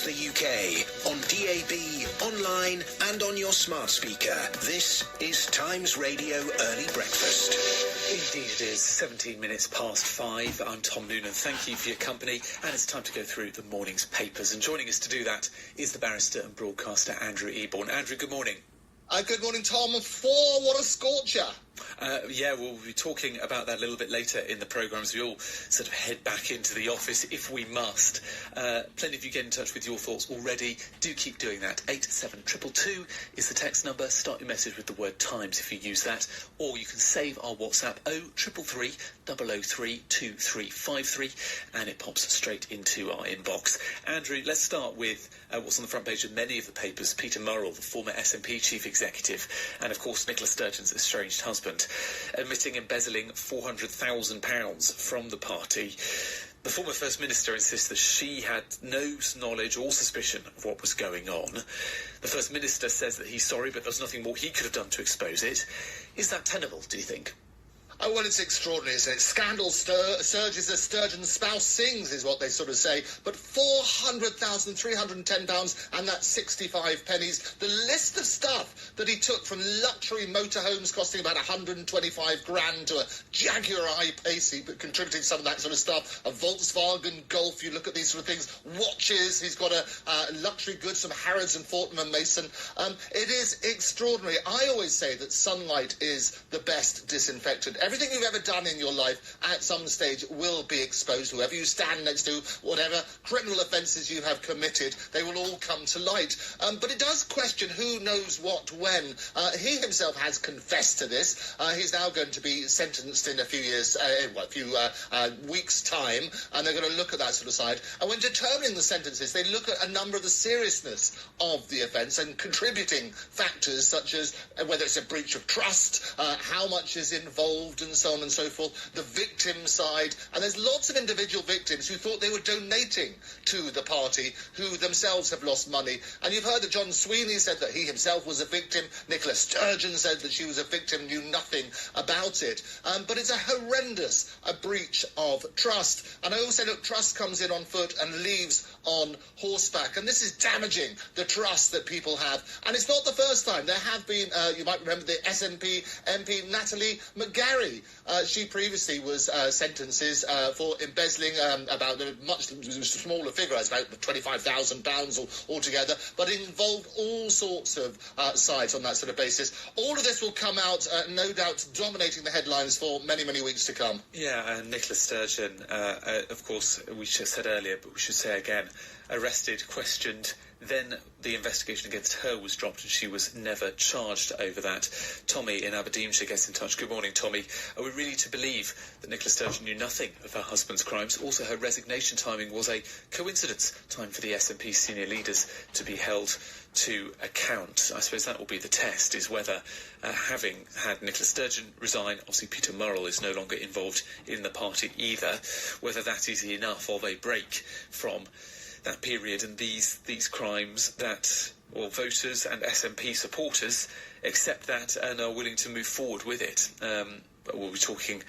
the UK, on DAB, online and on your smart speaker. This is Times Radio Early Breakfast. Indeed it is, 17 minutes past 5. I'm Tom Noonan. Thank you for your company, and it's time to go through the morning's papers. And joining us to do that is the barrister and broadcaster Andrew Eborn. Andrew, good morning. Good morning, Tom. What a scorcher. We'll be talking about that a little bit later in the programme as we all sort of head back into the office if we must. Plenty of you get in touch with your thoughts already. Do keep doing that. 87222 is the text number. Start your message with the word Times if you use that. Or you can save our WhatsApp 0333 003 2353 and it pops straight into our inbox. Andrew, let's start with what's on the front page of many of the papers. Peter Murrell, the former SNP chief executive, and of course Nicola Sturgeon's estranged husband, admitting embezzling £400,000 from the party. The former First Minister insists that she had no knowledge or suspicion of what was going on. The First Minister says that he's sorry, but there's nothing more he could have done to expose it. Is that tenable, do you think? Oh, well, it's extraordinary, isn't it? Scandal surges as Sturgeon's spouse sings, is what they sort of say. But £400,310, and that's 65 pennies. The list of stuff that he took from luxury motorhomes costing about 125 grand to a Jaguar I-PACE, but contributing some of that sort of stuff. A Volkswagen Golf, you look at these sort of things. Watches, he's got a luxury goods from Harrods and Fortnum Mason. It is extraordinary. I always say that sunlight is the best disinfectant. Everything you've ever done in your life at some stage will be exposed. Whoever you stand next to, whatever criminal offences you have committed, they will all come to light. But it does question who knows what when. He himself has confessed to this. He's now going to be sentenced in a few weeks' time, and they're going to look at that sort of side. And when determining the sentences, they look at a number of the seriousness of the offence and contributing factors such as whether it's a breach of trust, how much is involved, and so on and so forth, the victim side. And there's lots of individual victims who thought they were donating to the party who themselves have lost money. And you've heard that John Sweeney said that he himself was a victim. Nicola Sturgeon said that she was a victim, knew nothing about it. But it's a horrendous breach of trust. And I always say, look, trust comes in on foot and leaves on horseback. And this is damaging the trust that people have. And it's not the first time. There have been, you might remember the SNP MP Natalie McGarry. She previously was sentences for embezzling about a much smaller figure, it's about £25,000 altogether, but it involved all sorts of sides on that sort of basis. All of this will come out, no doubt, dominating the headlines for many, many weeks to come. Yeah, and Nicola Sturgeon, of course, we just said earlier, but we should say again, arrested, questioned, then the investigation against her was dropped and she was never charged over that. Tommy in Aberdeenshire gets in touch. Good morning, Tommy. Are we really to believe that Nicola Sturgeon knew nothing of her husband's crimes? Also, her resignation timing was a coincidence. Time for the SNP senior leaders to be held to account. I suppose that will be the test, is whether having had Nicola Sturgeon resign, obviously Peter Murrell is no longer involved in the party either, whether that is enough of a break from that period and these crimes that voters and SNP supporters accept that and are willing to move forward with it. But we'll be talking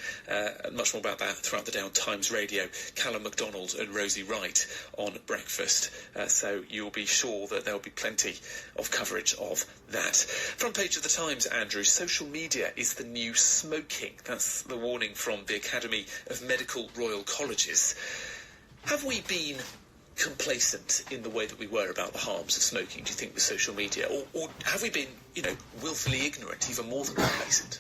much more about that throughout the day on Times Radio. Callum MacDonald and Rosie Wright on breakfast. So you'll be sure that there'll be plenty of coverage of that. Front page of the Times, Andrew. Social media is the new smoking. That's the warning from the Academy of Medical Royal Colleges. Have we been complacent in the way that we were about the harms of smoking, do you think, with social media? Or have we been, willfully ignorant, even more than complacent?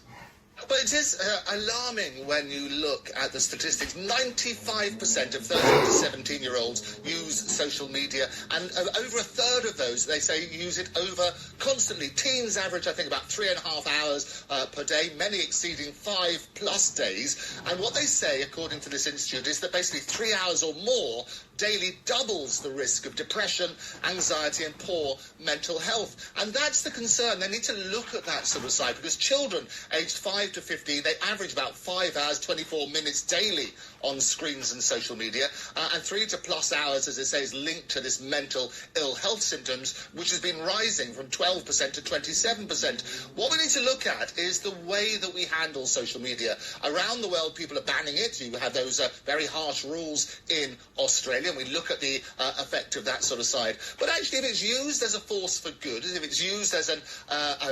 But it is alarming when you look at the statistics. 95% of 13 to 17-year-olds use social media, and over a third of those, they say, use it over constantly. Teens average, I think, about 3.5 hours per day, many exceeding 5+ days. And what they say, according to this institute, is that basically 3 hours or more daily doubles the risk of depression, anxiety and poor mental health. And that's the concern. They need to look at that sort of side, because children aged 5 to 15, they average about 5 hours, 24 minutes daily on screens and social media, and 3 to plus hours, as they say, is linked to this mental ill health symptoms, which has been rising from 12% to 27%. What we need to look at is the way that we handle social media. Around the world, people are banning it. You have those very harsh rules in Australia. and we look at the effect of that sort of side. But actually, if it's used as a force for good, if it's used as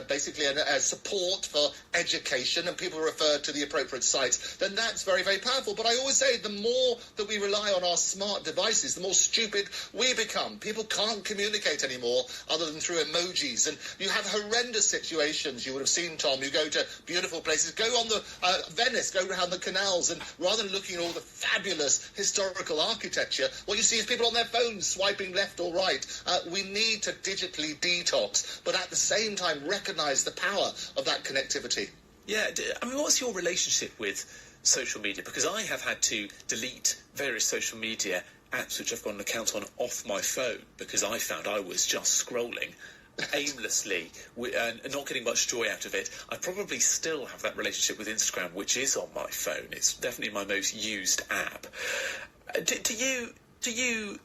basically a support for education, and people refer to the appropriate sites, then that's very, very powerful. But I always say the more that we rely on our smart devices, the more stupid we become. People can't communicate anymore other than through emojis. And you have horrendous situations. You would have seen, Tom, you go to beautiful places, go on the Venice, go around the canals, and rather than looking at all the fabulous historical architecture, what you see is people on their phones swiping left or right. We need to digitally detox, but at the same time recognise the power of that connectivity. Yeah, I mean, what's your relationship with social media? Because I have had to delete various social media apps which I've got an account on off my phone because I found I was just scrolling aimlessly and not getting much joy out of it. I probably still have that relationship with Instagram, which is on my phone. It's definitely my most used app. Do you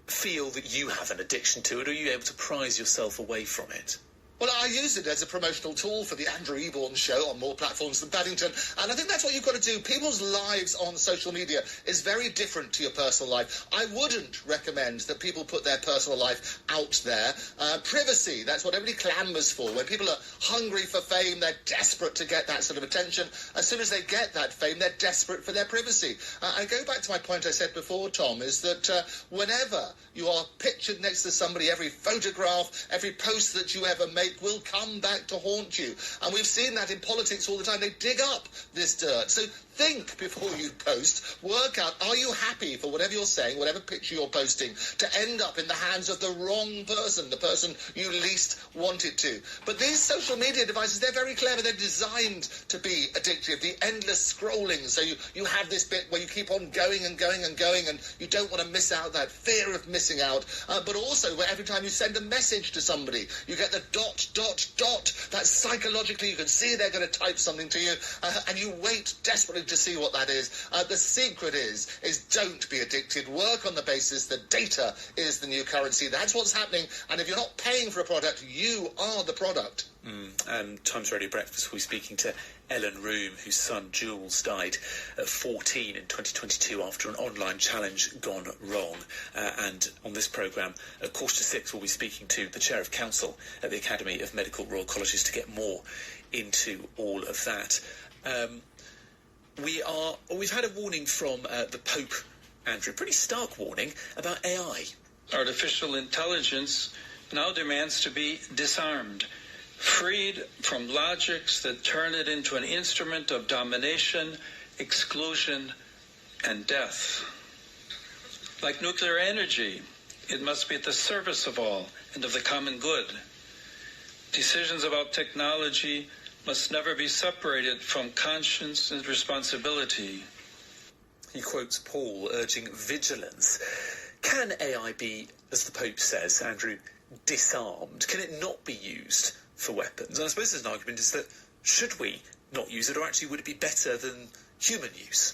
feel that you have an addiction to it, or are you able to prise yourself away from it? Well, I use it as a promotional tool for the Andrew Eborn show on more platforms than Paddington, and I think that's what you've got to do. People's lives on social media is very different to your personal life. I wouldn't recommend that people put their personal life out there. Privacy, that's what everybody clamours for. When people are hungry for fame, they're desperate to get that sort of attention. As soon as they get that fame, they're desperate for their privacy. I go back to my point I said before, Tom, is that whenever you are pictured next to somebody, every photograph, every post that you ever make will come back to haunt you. And we've seen that in politics all the time. They dig up this dirt. So think before you post. Work out, are you happy for whatever you're saying, whatever picture you're posting, to end up in the hands of the wrong person, the person you least want it to? But these social media devices, they're very clever. They're designed to be addictive. The endless scrolling. So you have this bit where you keep on going and going and going, and you don't want to miss out, that fear of missing out. But also, where every time you send a message to somebody, you get the ... That's psychologically, you can see they're going to type something to you, and you wait desperately to see what that is. The secret is don't be addicted. Work on the basis that data is the new currency. That's what's happening. And if you're not paying for a product, you are the product. Times Radio Breakfast, we're speaking to Ellen Room, whose son Jules died at 14 in 2022 after an online challenge gone wrong. And on this programme, at 5:45, we'll be speaking to the Chair of Council at the Academy of Medical Royal Colleges to get more into all of that. We've had a warning from the Pope, Andrew, pretty stark warning about AI. Artificial intelligence now demands to be disarmed, freed from logics that turn it into an instrument of domination, exclusion, and death. Like nuclear energy, it must be at the service of all and of the common good. Decisions about technology must never be separated from conscience and responsibility. He quotes Paul urging vigilance. Can AI be, as the Pope says, Andrew, disarmed? Can it not be used for weapons? And I suppose there's an argument is that should we not use it, or actually would it be better than human use?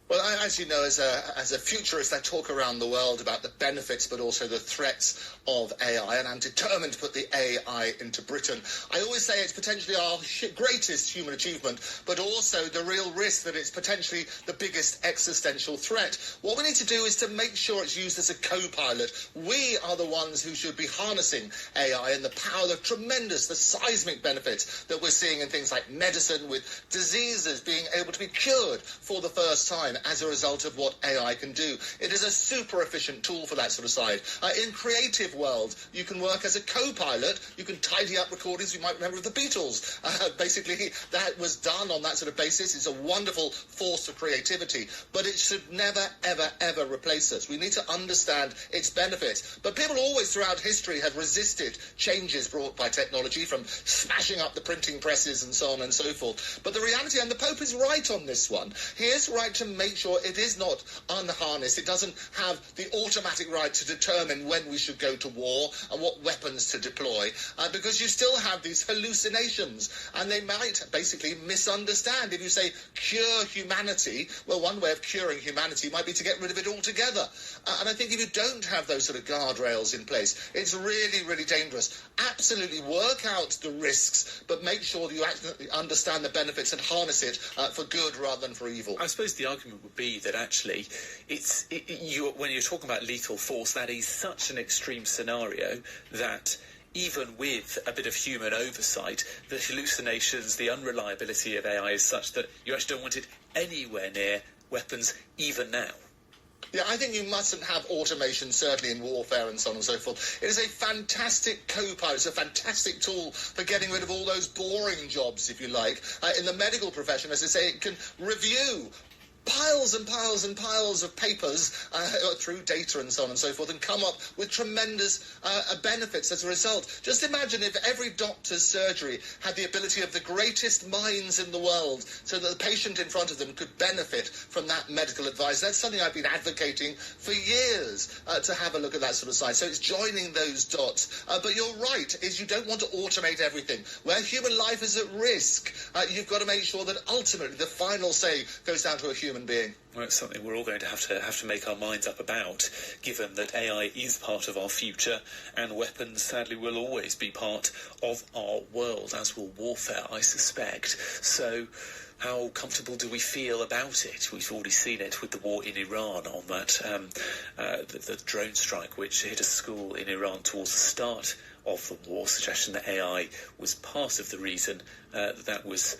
Well, as you know, as a futurist, I talk around the world about the benefits but also the threats of AI, and I'm determined to put the AI into Britain. I always say it's potentially our greatest human achievement, but also the real risk that it's potentially the biggest existential threat. What we need to do is to make sure it's used as a co-pilot. We are the ones who should be harnessing AI and the power, the tremendous, the seismic benefits that we're seeing in things like medicine, with diseases being able to be cured for the first time as a result of what AI can do. It is a super efficient tool for that sort of side. In creative world, you can work as a co-pilot. You can tidy up recordings you might remember of the Beatles. Basically, that was done on that sort of basis. It's a wonderful force for creativity, but it should never, ever, ever replace us. We need to understand its benefits. But people always throughout history have resisted changes brought by technology, from smashing up the printing presses and so on and so forth. But the reality, and the Pope is right on this one, he is right to make sure it is not unharnessed. It doesn't have the automatic right to determine when we should go to war and what weapons to deploy, because you still have these hallucinations, and they might basically misunderstand. If you say cure humanity, well, one way of curing humanity might be to get rid of it altogether. And I think if you don't have those sort of guardrails in place, it's really, really dangerous. Absolutely work out the risks, but make sure that you actually understand the benefits and harness it for good rather than for evil. I suppose the argument argument would be that actually when you're talking about lethal force, that is such an extreme scenario that even with a bit of human oversight, the hallucinations, the unreliability of AI is such that you actually don't want it anywhere near weapons even now. Yeah, I think you mustn't have automation, certainly in warfare and so on and so forth. It is a fantastic co-pilot. It's a fantastic tool for getting rid of all those boring jobs, if you like. In the medical profession, as I say, it can review piles and piles and piles of papers through data and so on and so forth, and come up with tremendous benefits as a result. Just imagine if every doctor's surgery had the ability of the greatest minds in the world, so that the patient in front of them could benefit from that medical advice. That's something I've been advocating for years, to have a look at that sort of side. So it's joining those dots. But you're right, is you don't want to automate everything. Where human life is at risk, you've got to make sure that ultimately the final say goes down to a human being. Well, it's something we're all going to have to make our minds up about, given that AI is part of our future, and weapons, sadly, will always be part of our world, as will warfare, I suspect. So how comfortable do we feel about it? We've already seen it with the war in Iran, on that the drone strike which hit a school in Iran towards the start of the war, suggesting that AI was part of the reason that was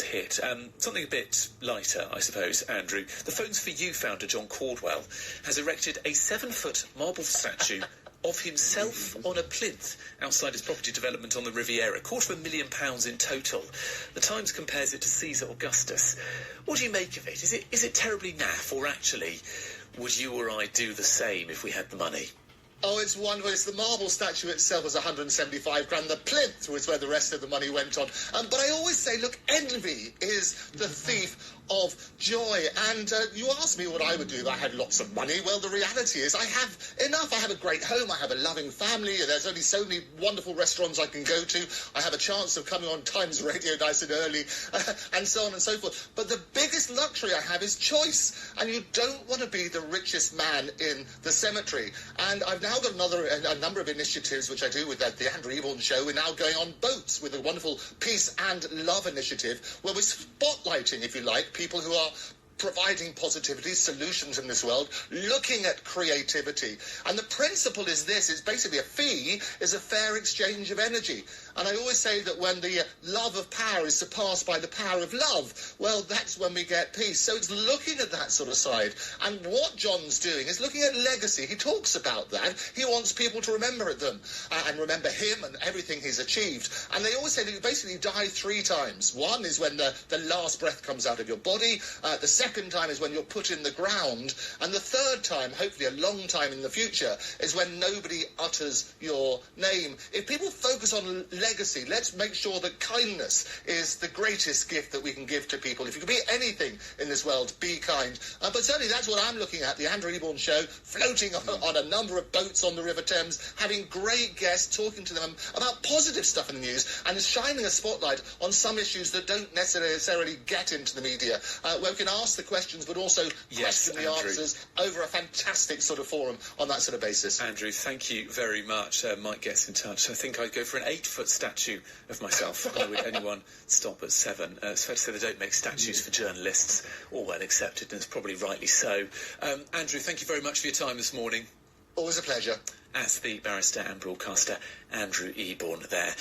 hit. Something a bit lighter, I suppose, Andrew. The Phones for You founder, John Caldwell, has erected a 7-foot marble statue of himself on a plinth outside his property development on the Riviera. £250,000 in total. The Times compares it to Caesar Augustus. What do you make of it? Is it terribly naff, or actually would you or I do the same if we had the money? Oh, it's wonderful. It's the marble statue itself was 175 grand. The plinth was where the rest of the money went on. But I always say, look, envy is the thief of joy. And you asked me what I would do if I had lots of money. Well, the reality is I have enough. I have a great home. I have a loving family. There's only so many wonderful restaurants I can go to. I have a chance of coming on Times Radio nice and early, and so on and so forth. But the biggest luxury I have is choice. And you don't want to be the richest man in the cemetery. And I've now got a number of initiatives which I do with the Andrew Eborn show. We're now going on boats with a wonderful peace and love initiative where we're spotlighting, if you like, people who are providing positivity, solutions in this world, looking at creativity. And the principle is this, it's basically a fee is a fair exchange of energy. And I always say that when the love of power is surpassed by the power of love, well, that's when we get peace. So it's looking at that sort of side. And what John's doing is looking at legacy. He talks about that. He wants people to remember them and remember him and everything he's achieved. And they always say that you basically die 3 times. One is when the last breath comes out of your body. The second time is when you're put in the ground. And the third time, hopefully a long time in the future, is when nobody utters your name. If people focus on legacy, let's make sure that kindness is the greatest gift that we can give to people. If you can be anything in this world, be kind. But certainly that's what I'm looking at, the Andrew Eborn show, floating on a number of boats on the River Thames, having great guests, talking to them about positive stuff in the news, and shining a spotlight on some issues that don't necessarily get into the media, where we can ask the questions but also question the answers over a fantastic sort of forum on that sort of basis. Andrew, thank you very much. Mike gets in touch. I think I'd go for an 8-foot statue of myself. Why would anyone stop at 7? It's fair to say they don't make statues for journalists, all well accepted, and it's probably rightly so. Andrew, thank you very much for your time this morning. Always a pleasure. That's the barrister and broadcaster Andrew Eborn there.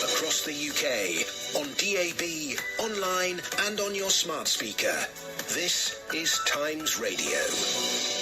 Across the UK, on DAB, online and on your smart speaker. This is Times Radio.